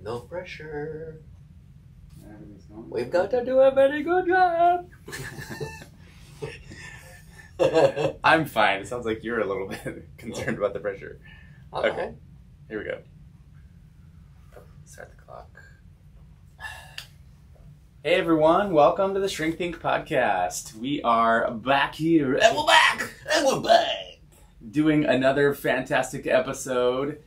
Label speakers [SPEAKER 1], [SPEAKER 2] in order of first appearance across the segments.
[SPEAKER 1] No pressure. We've got to do a very good job.
[SPEAKER 2] I'm fine. It sounds like you're a little bit concerned about the pressure. Okay. Here we go. Start the clock. Hey everyone, welcome to the Shrink Think podcast. We are back here, and we're back, doing another fantastic episode.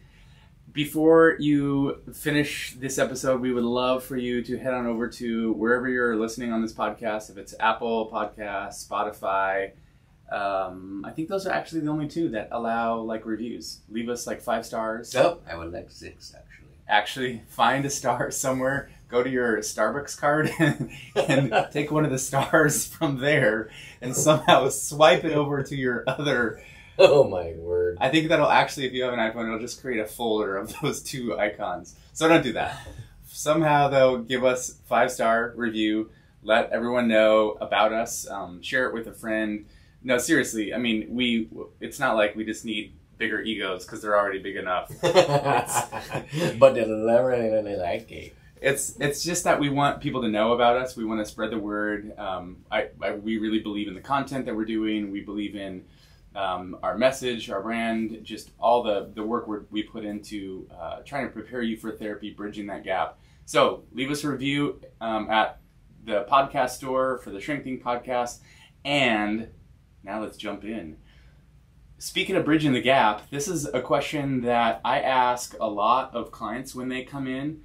[SPEAKER 2] Before you finish this episode, we would love for you to head on over to wherever you're listening on this podcast. If it's Apple Podcasts, Spotify, I think those are actually the only two that allow like reviews. Leave us like 5 stars.
[SPEAKER 1] Oh, I would like 6 actually.
[SPEAKER 2] Actually, find a star somewhere. Go to your Starbucks card and take one of the stars from there and somehow swipe it over to your other.
[SPEAKER 1] Oh my word.
[SPEAKER 2] I think that'll actually, if you have an iPhone, it'll just create a folder of those 2 icons. So don't do that. Somehow, though, give us 5-star review. Let everyone know about us. Share it with a friend. No, seriously. I mean, it's not like we just need bigger egos because they're already big enough.
[SPEAKER 1] But they really like it.
[SPEAKER 2] It's just that we want people to know about us. We want to spread the word. We really believe in the content that we're doing. We believe in our message, our brand, just all the work we put into trying to prepare you for therapy, bridging that gap. So leave us a review at the podcast store for the Shrink Think podcast. And now let's jump in. Speaking of bridging the gap, this is a question that I ask a lot of clients when they come in.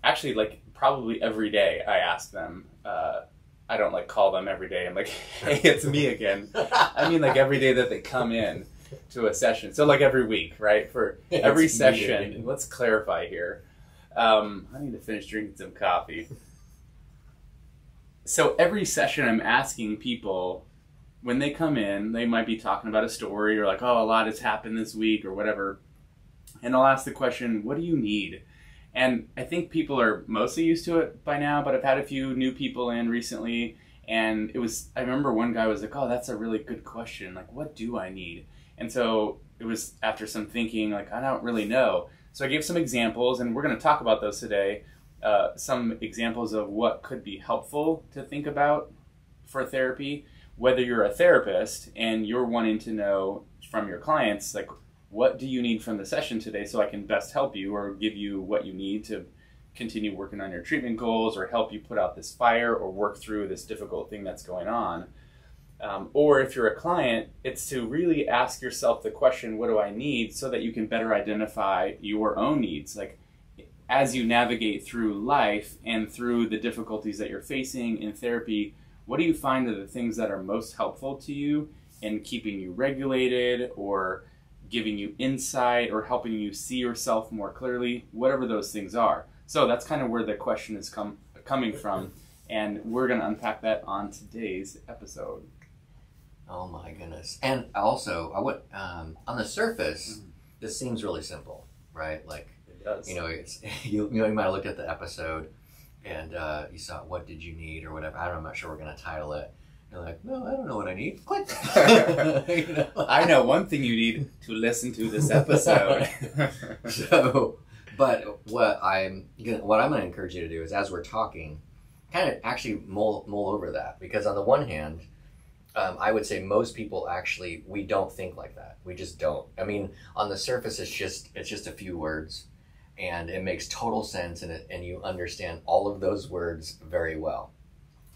[SPEAKER 2] Actually, like probably every day I ask them. I don't like call them every day. I'm like, hey, it's me again. I mean like every day that they come in to a session. So like every week, right? For every session, let's clarify here. I need to finish drinking some coffee. So every session I'm asking people, when they come in, they might be talking about a story or like, oh, a lot has happened this week or whatever. And I'll ask the question, what do you need? And I think people are mostly used to it by now, but I've had a few new people in recently. And I remember one guy was like, oh, that's a really good question. Like, what do I need? And so it was after some thinking, like, I don't really know. So I gave some examples, and we're going to talk about those today. Some examples of what could be helpful to think about for therapy, whether you're a therapist and you're wanting to know from your clients, like, what do you need from the session today so I can best help you or give you what you need to continue working on your treatment goals or help you put out this fire or work through this difficult thing that's going on. Or if you're a client, it's to really ask yourself the question, what do I need, so that you can better identify your own needs. Like, as you navigate through life and through the difficulties that you're facing in therapy, what do you find are the things that are most helpful to you in keeping you regulated or giving you insight or helping you see yourself more clearly, whatever those things are. So that's kind of where the question is coming from, and we're going to unpack that on today's episode.
[SPEAKER 1] Oh my goodness. And also, I would, on the surface, this seems really simple, right? Like,
[SPEAKER 2] it does.
[SPEAKER 1] You know, you might have looked at the episode and you saw, what did you need or whatever. I'm not sure we're going to title it. You're like, no, I don't know what I need. Click.
[SPEAKER 2] You know? I know one thing you need to listen to this episode.
[SPEAKER 1] But what I'm going to encourage you to do is, as we're talking, kind of actually mull over that. Because on the one hand, I would say most people actually, we don't think like that. We just don't. I mean, on the surface, it's just a few words, and it makes total sense, and you understand all of those words very well.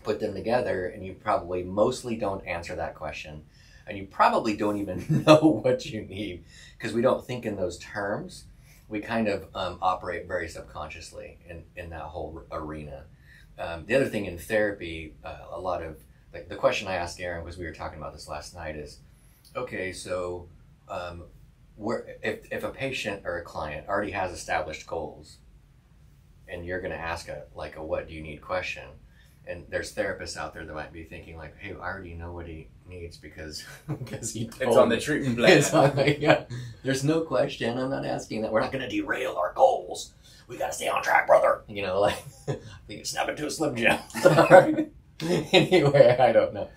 [SPEAKER 1] Put them together, and you probably mostly don't answer that question, and you probably don't even know what you need, because we don't think in those terms. We kind of operate very subconsciously in that whole arena. The other thing in therapy, a lot of the question I asked Aaron, because we were talking about this last night, is, okay, so if a patient or a client already has established goals, and you're going to ask a what do you need question, and there's therapists out there that might be thinking like, hey, I already know what he needs because he told
[SPEAKER 2] it's on the treatment plan.
[SPEAKER 1] Yeah. There's no question. I'm not asking that. We're not going to derail our goals. We got to stay on track, brother. You know, like, I think it's snap into a Slim Jim. Anyway, I don't know.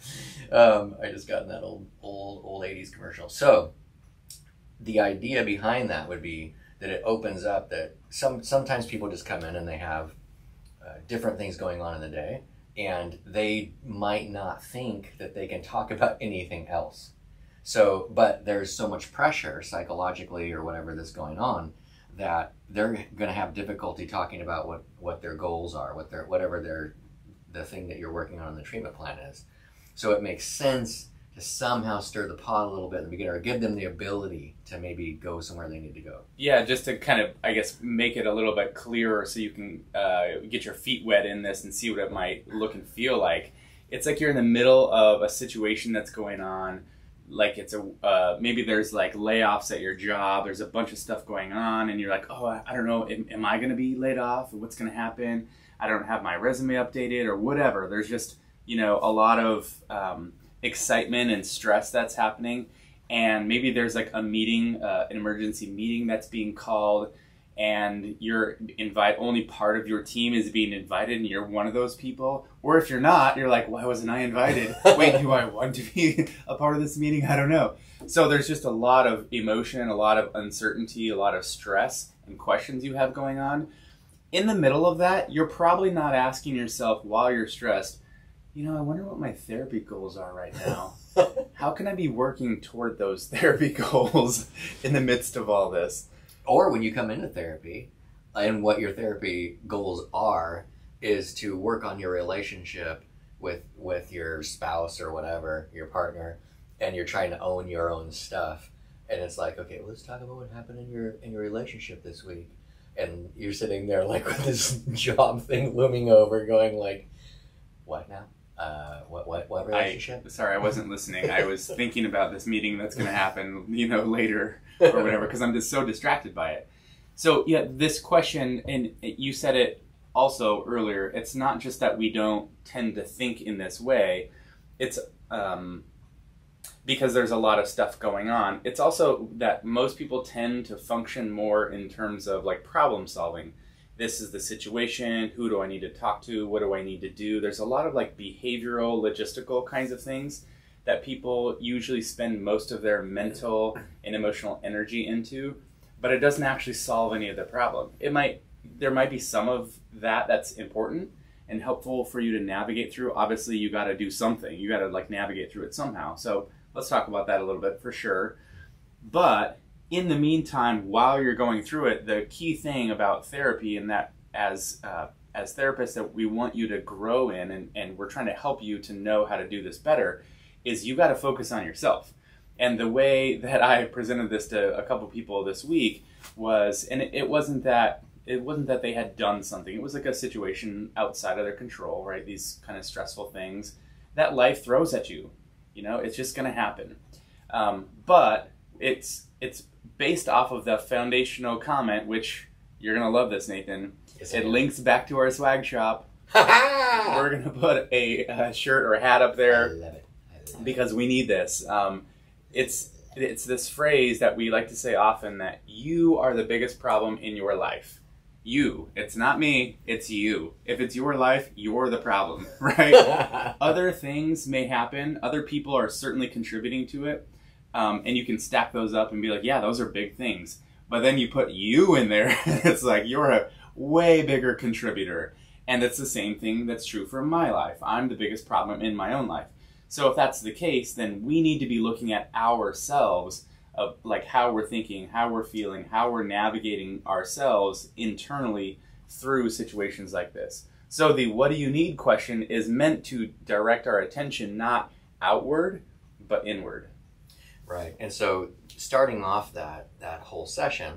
[SPEAKER 1] I just got in that old 80s commercial. So the idea behind that would be that it opens up that sometimes people just come in and they have different things going on in the day, and they might not think that they can talk about anything else. So, but there's so much pressure psychologically or whatever that's going on that they're going to have difficulty talking about what their goals are, the thing that you're working on in the treatment plan is. So it makes sense to somehow stir the pot a little bit in the beginning, or give them the ability to maybe go somewhere they need to go.
[SPEAKER 2] Yeah, just to kind of, I guess, make it a little bit clearer so you can get your feet wet in this and see what it might look and feel like. It's like you're in the middle of a situation that's going on. Like it's maybe there's like layoffs at your job. There's a bunch of stuff going on, and you're like, oh, I don't know, am I going to be laid off? What's going to happen? I don't have my resume updated or whatever. There's just, a lot of excitement and stress that's happening, and maybe there's like a meeting, an emergency meeting that's being called, and you're only part of your team is being invited, and you're one of those people. Or if you're not, you're like, why wasn't I invited? Wait, do I want to be a part of this meeting? I don't know. So there's just a lot of emotion, a lot of uncertainty, a lot of stress and questions you have going on. In the middle of that, you're probably not asking yourself while you're stressed, I wonder what my therapy goals are right now. How can I be working toward those therapy goals in the midst of all this?
[SPEAKER 1] Or when you come into therapy, and what your therapy goals are is to work on your relationship with your spouse or whatever, your partner, and you're trying to own your own stuff. And it's like, okay, let's talk about what happened in your relationship this week. And you're sitting there like with this job thing looming over, going like, what now? What relationship?
[SPEAKER 2] Sorry, I wasn't listening. I was thinking about this meeting that's going to happen, later or whatever, because I'm just so distracted by it. So yeah, this question, and you said it also earlier, it's not just that we don't tend to think in this way. It's because there's a lot of stuff going on. It's also that most people tend to function more in terms of like problem solving. This is the situation. Who do I need to talk to? What do I need to do? There's a lot of like behavioral, logistical kinds of things that people usually spend most of their mental and emotional energy into, but it doesn't actually solve any of the problem. There might be some of that's important and helpful for you to navigate through. Obviously, you got to do something. You got to like navigate through it somehow. So let's talk about that a little bit for sure. But in the meantime, while you're going through it, the key thing about therapy, and that as therapists that we want you to grow in, and we're trying to help you to know how to do this better, is you got to focus on yourself. And the way that I presented this to a couple people this week was, and it wasn't that they had done something. It was like a situation outside of their control, right? These kind of stressful things that life throws at you. It's just going to happen. But it's based off of the foundational comment, which you're going to love this, Nathan. Yes, it links back to our swag shop. We're going to put a shirt or a hat up there.
[SPEAKER 1] I love it.
[SPEAKER 2] Because we need this. It's this phrase that we like to say often, that you are the biggest problem in your life. You. It's not me, it's you. If it's your life, you're the problem, right? Other things may happen. Other people are certainly contributing to it. And you can stack those up and be like, yeah, those are big things. But then you put you in there, it's like you're a way bigger contributor. And it's the same thing that's true for my life. I'm the biggest problem in my own life. So if that's the case, then we need to be looking at ourselves, of like how we're thinking, how we're feeling, how we're navigating ourselves internally through situations like this. So the what do you need question is meant to direct our attention not outward, but inward.
[SPEAKER 1] Right. And so starting off that whole session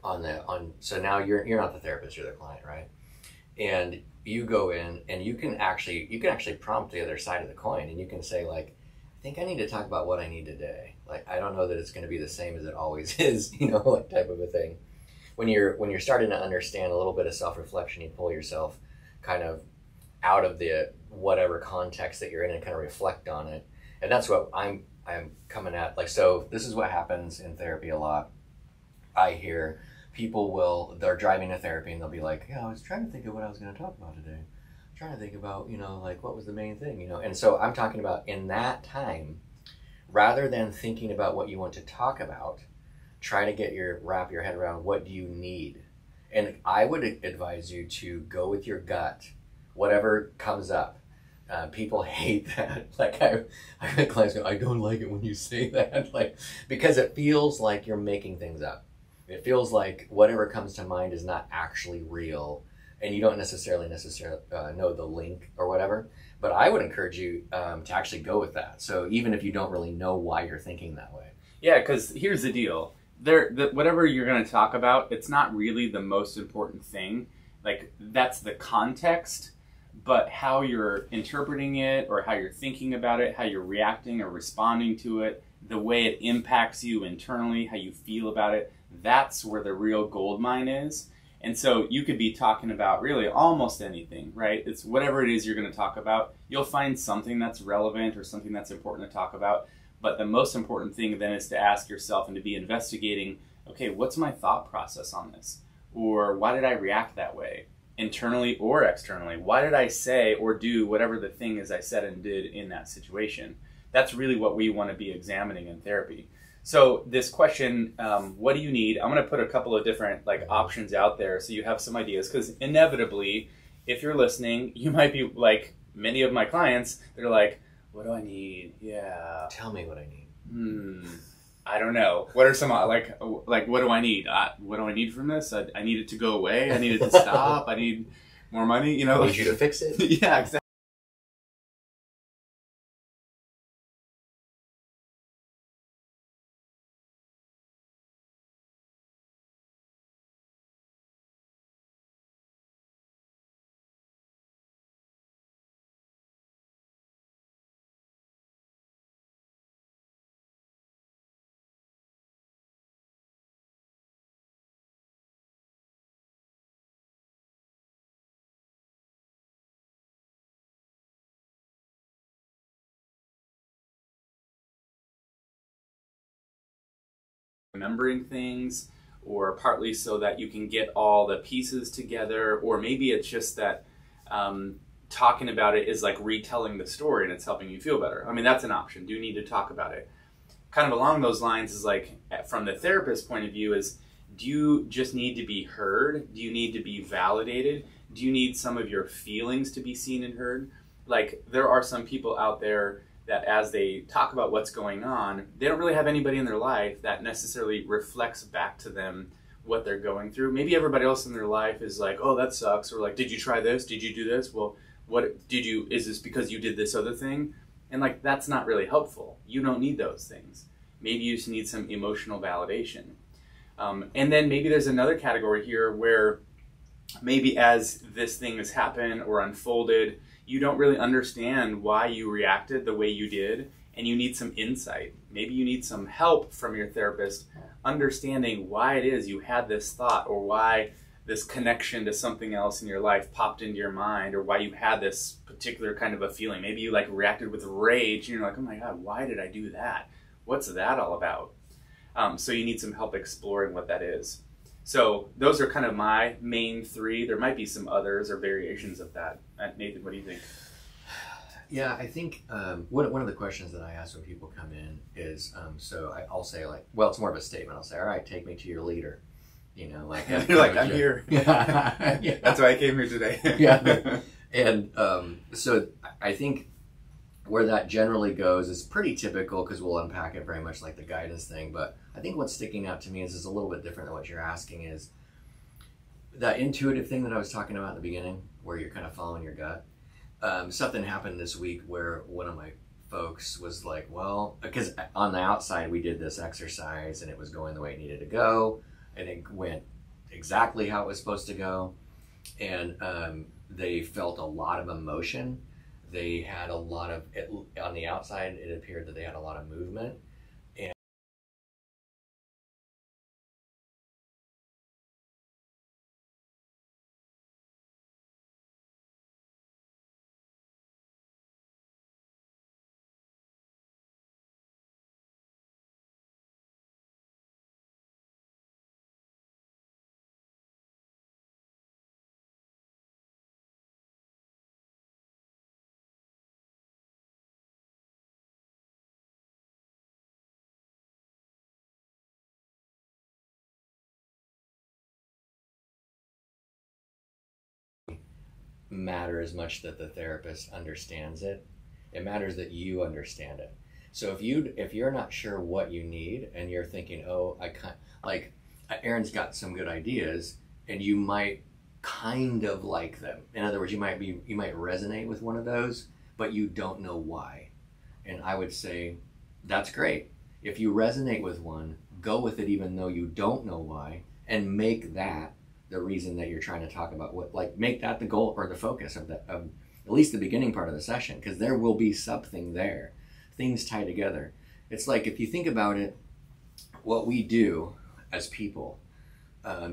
[SPEAKER 1] so now you're not the therapist, you're the client, right? And you go in and you can actually prompt the other side of the coin, and you can say like, I think I need to talk about what I need today. Like, I don't know that it's going to be the same as it always is, like type of a thing. When you're starting to understand a little bit of self-reflection, you pull yourself kind of out of the whatever context that you're in and kind of reflect on it. And that's what I'm coming at. Like, so this is what happens in therapy a lot. I hear people they're driving to therapy and they'll be like, I was trying to think of what I was going to talk about today. I'm trying to think about, like what was the main thing, And so I'm talking about in that time, rather than thinking about what you want to talk about, try to wrap your head around, what do you need? And I would advise you to go with your gut, whatever comes up. People hate that. Like I had clients go, I don't like it when you say that, like, because it feels like you're making things up. It feels like whatever comes to mind is not actually real, and you don't necessarily know the link or whatever. But I would encourage you to actually go with that. So even if you don't really know why you're thinking that way.
[SPEAKER 2] Yeah, because here's the deal. Whatever you're going to talk about, it's not really the most important thing. Like, that's the context, but how you're interpreting it or how you're thinking about it, how you're reacting or responding to it, the way it impacts you internally, how you feel about it, that's where the real gold mine is. And so you could be talking about really almost anything, right? It's whatever it is you're going to talk about, you'll find something that's relevant or something that's important to talk about. But the most important thing then is to ask yourself and to be investigating, okay, what's my thought process on this? Or why did I react that way, internally or externally? Why did I say or do whatever the thing is I said and did in that situation? That's really what we want to be examining in therapy. So this question, what do you need? I'm going to put a couple of different options out there so you have some ideas, because inevitably, if you're listening, you might be like many of my clients, they're like, what do I need? Yeah.
[SPEAKER 1] Tell me what I need.
[SPEAKER 2] I don't know. What are some, like what do I need? What do I need from this? I need it to go away. I need it to stop. I need more money.
[SPEAKER 1] I need you to fix it.
[SPEAKER 2] Yeah, exactly. Remembering things, or partly so that you can get all the pieces together, or maybe it's just that talking about it is like retelling the story and it's helping you feel better. I mean, that's an option. Do you need to talk about it? Kind of along those lines is like, from the therapist's point of view, is do you just need to be heard? Do you need to be validated? Do you need some of your feelings to be seen and heard? Like, there are some people out there that as they talk about what's going on, they don't really have anybody in their life that necessarily reflects back to them what they're going through. Maybe everybody else in their life is like, oh, that sucks, or like, did you try this? Did you do this? Well, is this because you did this other thing? And like, that's not really helpful. You don't need those things. Maybe you just need some emotional validation. And then maybe there's another category here where maybe as this thing has happened or unfolded, you don't really understand why you reacted the way you did, and you need some insight. Maybe you need some help from your therapist understanding why it is you had this thought, or why this connection to something else in your life popped into your mind, or why you had this particular kind of a feeling. Maybe you like reacted with rage, and you're like, oh my God, why did I do that? What's that all about? So you need some help exploring what that is. So those are kind of my main three. There might be some others or variations of that. Nathan, what do you think?
[SPEAKER 1] Yeah, I think one of the questions that I ask when people come in is, I'll say like, well, it's more of a statement. I'll say, all right, take me to your leader. You know, like
[SPEAKER 2] you're like, I'm here.
[SPEAKER 1] Yeah. Yeah.
[SPEAKER 2] That's why I came here today.
[SPEAKER 1] Yeah. And so I think where that generally goes is pretty typical, because we'll unpack it very much like the guidance thing. But I think what's sticking out to me is a little bit different than what you're asking, is that intuitive thing that I was talking about in the beginning, where you're kind of following your gut. Something happened this week where one of my folks was like, well, because on the outside we did this exercise and it was going the way it needed to go, and it went exactly how it was supposed to go. And they felt a lot of emotion. They had a lot of, on the outside, it appeared that they had a lot of movement. matter as much that the therapist understands it. It matters that you understand it. So if you're not sure what you need and you're thinking, oh, I can't, like Aaron's got some good ideas, and you might kind of like them. In other words, you might resonate with one of those, but you don't know why. And I would say that's great. If you resonate with one, go with it even though you don't know why, and make that the reason that you're trying to talk about make that the goal or the focus of at least the beginning part of the session, because there will be something there. Things tie together. It's like, if you think about it, what we do as people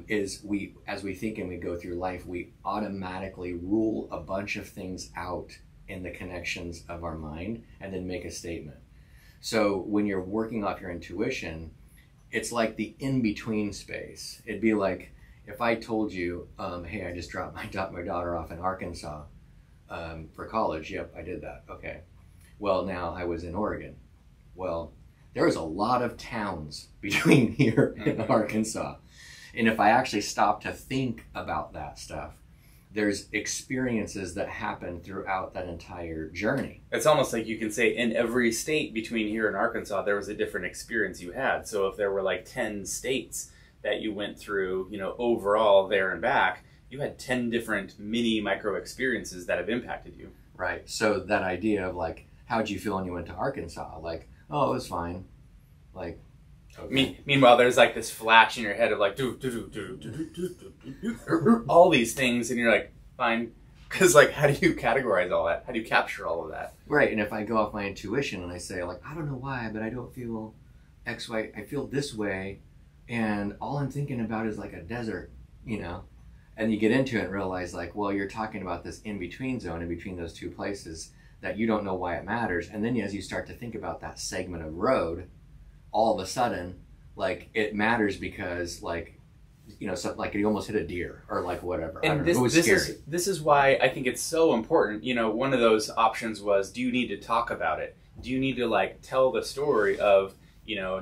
[SPEAKER 1] is as we think and we go through life, we automatically rule a bunch of things out in the connections of our mind and then make a statement. So when you're working off your intuition, it's like the in-between space. It'd be like if I told you, hey, I just dropped my daughter off in Arkansas for college. Yep, I did that. Okay. Well, now I was in Oregon. Well, there's a lot of towns between here and Arkansas. And if I actually stop to think about that stuff, there's experiences that happen throughout that entire journey.
[SPEAKER 2] It's almost like you can say in every state between here and Arkansas, there was a different experience you had. So if there were like 10 states that you went through, overall there and back, you had 10 different mini micro experiences that have impacted you.
[SPEAKER 1] Right. So that idea of like, how'd you feel when you went to Arkansas? Like, oh, it was fine. Like,
[SPEAKER 2] okay. Meanwhile, there's like this flash in your head of like, all these things, and you're like, fine. Because like, how do you categorize all that? How do you capture all of that?
[SPEAKER 1] Right. And if I go off my intuition and I say like, I don't know why, but I don't feel X, Y, I feel this way, and all I'm thinking about is like a desert, and you get into it and realize like, well, you're talking about this in-between zone in between those two places that you don't know why it matters. And then as you start to think about that segment of road, all of a sudden, like, it matters because like, so like you almost hit a deer or like whatever.
[SPEAKER 2] And this is why I think it's so important. One of those options was, do you need to talk about it? Do you need to like tell the story of,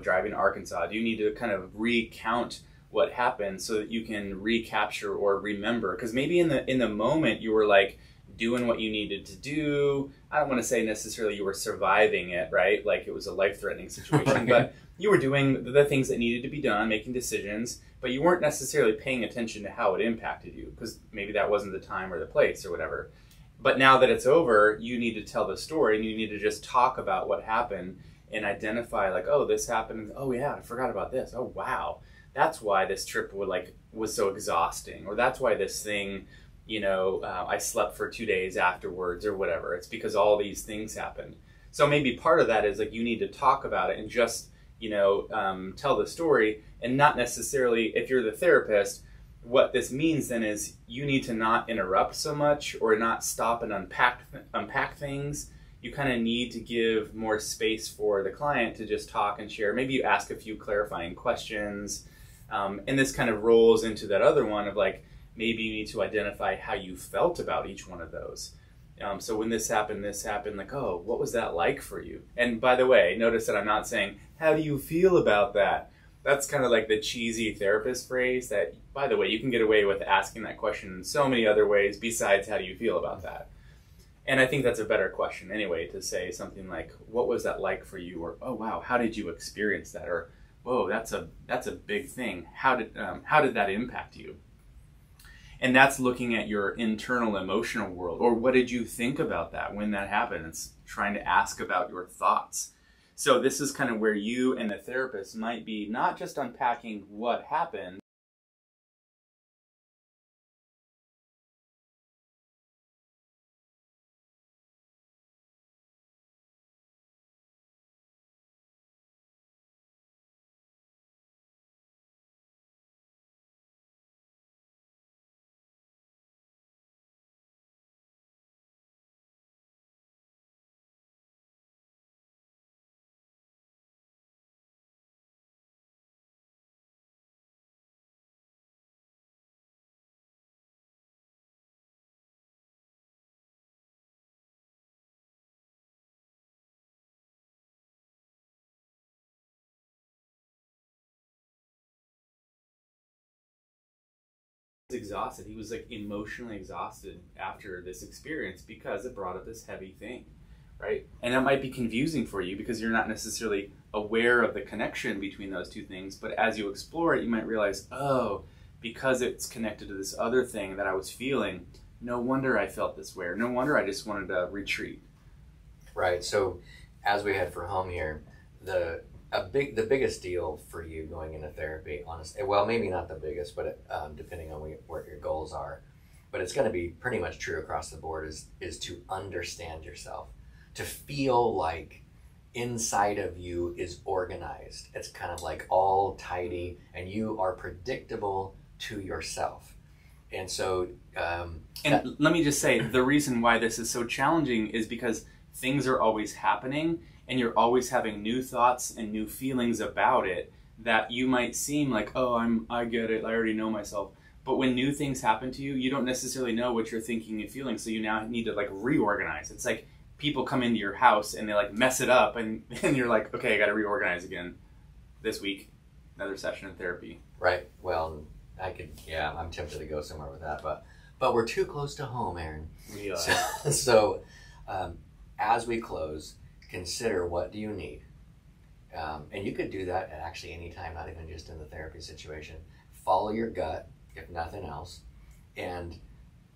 [SPEAKER 2] driving to Arkansas? Do you need to kind of recount what happened so that you can recapture or remember? Because maybe in the moment you were like doing what you needed to do. I don't want to say necessarily you were surviving it, right? Like it was a life-threatening situation, right. But you were doing the things that needed to be done, making decisions, but you weren't necessarily paying attention to how it impacted you because maybe that wasn't the time or the place or whatever. But now that it's over, you need to tell the story and you need to just talk about what happened and identify like, oh, this happened. Oh yeah, I forgot about this. Oh wow. That's why this trip was so exhausting, or that's why this thing, I slept for 2 days afterwards or whatever. It's because all these things happened. So maybe part of that is like you need to talk about it and just, tell the story, and not necessarily, if you're the therapist, what this means then is you need to not interrupt so much or not stop and unpack things. You kind of need to give more space for the client to just talk and share. Maybe you ask a few clarifying questions. And this kind of rolls into that other one of like, maybe you need to identify how you felt about each one of those. So when this happened, like, oh, what was that like for you? And by the way, notice that I'm not saying, how do you feel about that? That's kind of like the cheesy therapist phrase that, by the way, you can get away with asking that question in so many other ways besides how do you feel about that? And I think that's a better question anyway, to say something like, what was that like for you? Or, oh, wow, how did you experience that? Or, whoa, that's a big thing. How did that impact you? And that's looking at your internal emotional world. Or what did you think about that when that happened? It's trying to ask about your thoughts. So this is kind of where you and the therapist might be not just unpacking what happened, exhausted. He was like emotionally exhausted after this experience because it brought up this heavy thing, right? And that might be confusing for you because you're not necessarily aware of the connection between those two things. But as you explore it, you might realize, oh, because it's connected to this other thing that I was feeling, no wonder I felt this way. Or no wonder I just wanted to retreat.
[SPEAKER 1] Right. So as we head for home here, the biggest deal for you going into therapy, honestly, well, maybe not the biggest, but depending on what your goals are, but it's going to be pretty much true across the board, is to understand yourself, to feel like inside of you is organized. It's kind of like all tidy, and you are predictable to yourself. And so,
[SPEAKER 2] let me just say, the reason why this is so challenging is because things are always happening, and you're always having new thoughts and new feelings about it that you might seem like, oh, I get it, I already know myself. But when new things happen to you, you don't necessarily know what you're thinking and feeling, so you now need to like reorganize. It's like people come into your house and they like mess it up, and you're like, okay, I got to reorganize again this week, another session in therapy.
[SPEAKER 1] Right. Well, I'm tempted to go somewhere with that, but we're too close to home, Aaron.
[SPEAKER 2] We are.
[SPEAKER 1] So as we close, consider, what do you need? And you could do that at actually any time, not even just in the therapy situation. Follow your gut, if nothing else. And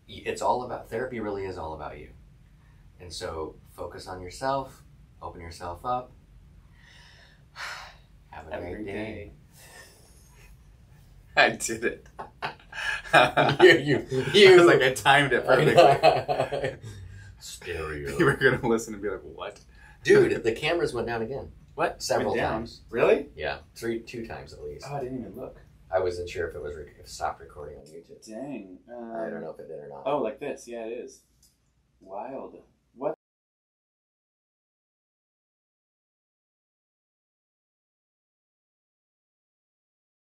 [SPEAKER 1] it's all about, therapy really is all about you. And so focus on yourself, open yourself up. Have a great day.
[SPEAKER 2] I did it.
[SPEAKER 1] you
[SPEAKER 2] was like, I timed it perfectly.
[SPEAKER 1] Stereo.
[SPEAKER 2] You were going to listen and be like, what?
[SPEAKER 1] Dude, the cameras went down again.
[SPEAKER 2] What?
[SPEAKER 1] Several times.
[SPEAKER 2] Really?
[SPEAKER 1] Yeah, two times at least.
[SPEAKER 2] Oh, I didn't even look.
[SPEAKER 1] I wasn't sure if it was if it stopped recording on YouTube.
[SPEAKER 2] Dang.
[SPEAKER 1] I don't know if it did or not.
[SPEAKER 2] Oh, like this. Yeah, it is. Wild.